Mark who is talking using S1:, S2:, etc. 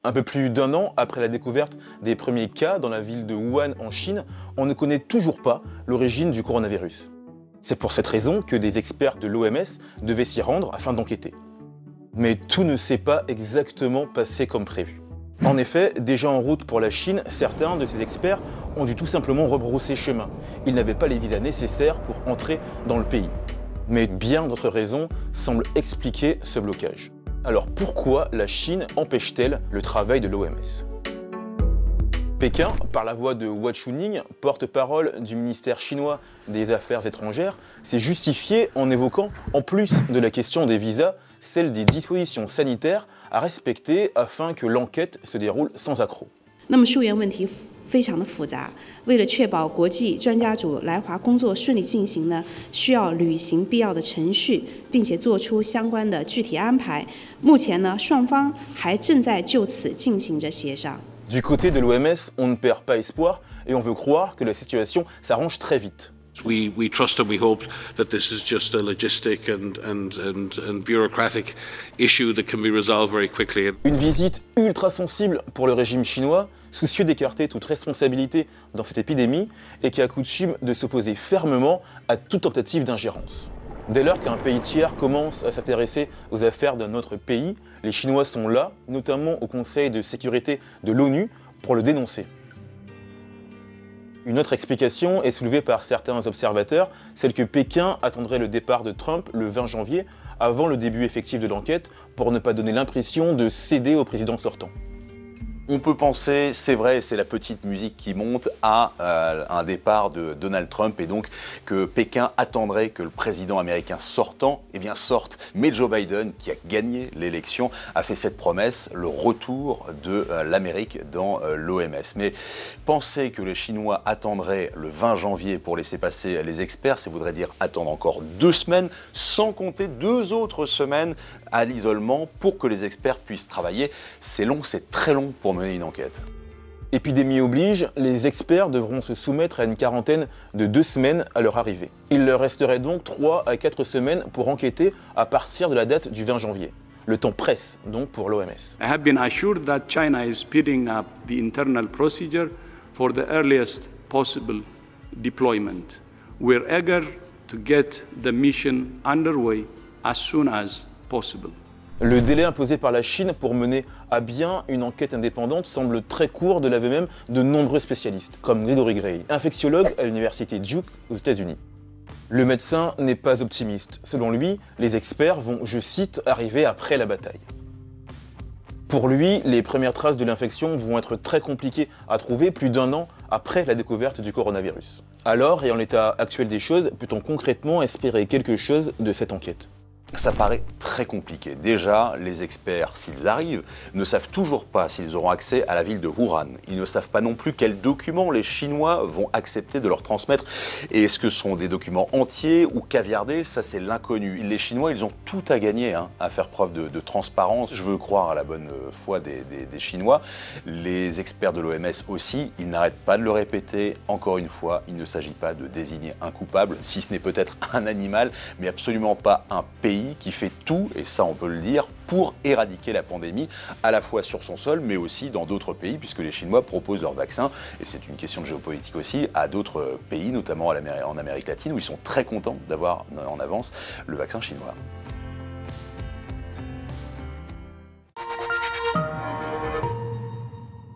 S1: Un peu plus d'un an après la découverte des premiers cas dans la ville de Wuhan en Chine, on ne connaît toujours pas l'origine du coronavirus. C'est pour cette raison que des experts de l'OMS devaient s'y rendre afin d'enquêter. Mais tout ne s'est pas exactement passé comme prévu. En effet, déjà en route pour la Chine, certains de ces experts ont dû tout simplement rebrousser chemin. Ils n'avaient pas les visas nécessaires pour entrer dans le pays. Mais bien d'autres raisons semblent expliquer ce blocage. Alors pourquoi la Chine empêche-t-elle le travail de l'OMS? Pékin, par la voix de Hua Chunying, porte-parole du ministère chinois des Affaires étrangères, s'est justifié en évoquant, en plus de la question des visas, celle des dispositions sanitaires à respecter afin que l'enquête se déroule sans accroc.
S2: 那么溯源问题非常的复杂，为了确保国际专家组来华工作顺利进行呢，需要履行必要的程序，并且做出相关的具体安排。目前呢，双方还正在就此进行着协商。
S1: Du côté de l'OMS, on ne perd pas espoir et on veut croire que la situation s'arrange très vite.
S3: We trust and we hope that this is just a logistic and bureaucratic issue that can be resolved very quickly.
S1: Une visite ultra sensible pour le régime chinois, soucieux d'écarter toute responsabilité dans cette épidémie et qui a coutume de s'opposer fermement à toute tentative d'ingérence. Dès lors qu'un pays tiers commence à s'intéresser aux affaires d'un autre pays, les Chinois sont là, notamment au Conseil de sécurité de l'ONU, pour le dénoncer. Une autre explication est soulevée par certains observateurs, celle que Pékin attendrait le départ de Trump le 20 janvier, avant le début effectif de l'enquête, pour ne pas donner l'impression de céder au président sortant.
S4: On peut penser, c'est vrai, c'est la petite musique qui monte à un départ de Donald Trump et donc que Pékin attendrait que le président américain sortant sorte. Mais Joe Biden, qui a gagné l'élection, a fait cette promesse, le retour de l'Amérique dans l'OMS. Mais penser que les Chinois attendraient le 20 janvier pour laisser passer les experts, ça voudrait dire attendre encore 2 semaines, sans compter 2 autres semaines à l'isolement pour que les experts puissent travailler. C'est long, c'est très long pour mener une enquête.
S1: Épidémie oblige, les experts devront se soumettre à une quarantaine de 2 semaines à leur arrivée. Il leur resterait donc 3 à 4 semaines pour enquêter à partir de la date du 20 janvier. Le temps presse donc pour l'OMS.
S5: I have been assured that China is speeding up the internal procedure for the earliest possible deployment. We're eager to get the mission underway as soon as possible.
S1: Le délai imposé par la Chine pour mener à bien une enquête indépendante semble très court de l'aveu même de nombreux spécialistes, comme Gregory Gray, infectiologue à l'université Duke aux États-Unis. Le médecin n'est pas optimiste. Selon lui, les experts vont, je cite, arriver après la bataille. Pour lui, les premières traces de l'infection vont être très compliquées à trouver plus d'1 an après la découverte du coronavirus. Alors, et en l'état actuel des choses, peut-on concrètement espérer quelque chose de cette enquête ?
S4: Ça paraît très compliqué. Déjà, les experts, s'ils arrivent, ne savent toujours pas s'ils auront accès à la ville de Wuhan. Ils ne savent pas non plus quels documents les Chinois vont accepter de leur transmettre. Et est-ce que ce sont des documents entiers ou caviardés? Ça, c'est l'inconnu. Les Chinois, ils ont tout à gagner à faire preuve de transparence. Je veux croire à la bonne foi des Chinois. Les experts de l'OMS aussi, ils n'arrêtent pas de le répéter. Encore une fois, il ne s'agit pas de désigner un coupable, si ce n'est peut-être un animal, mais absolument pas un pays qui fait tout, et ça on peut le dire, pour éradiquer la pandémie, à la fois sur son sol, mais aussi dans d'autres pays, puisque les Chinois proposent leur vaccin, et c'est une question de géopolitique aussi, à d'autres pays, notamment en Amérique latine, où ils sont très contents d'avoir en avance le vaccin chinois.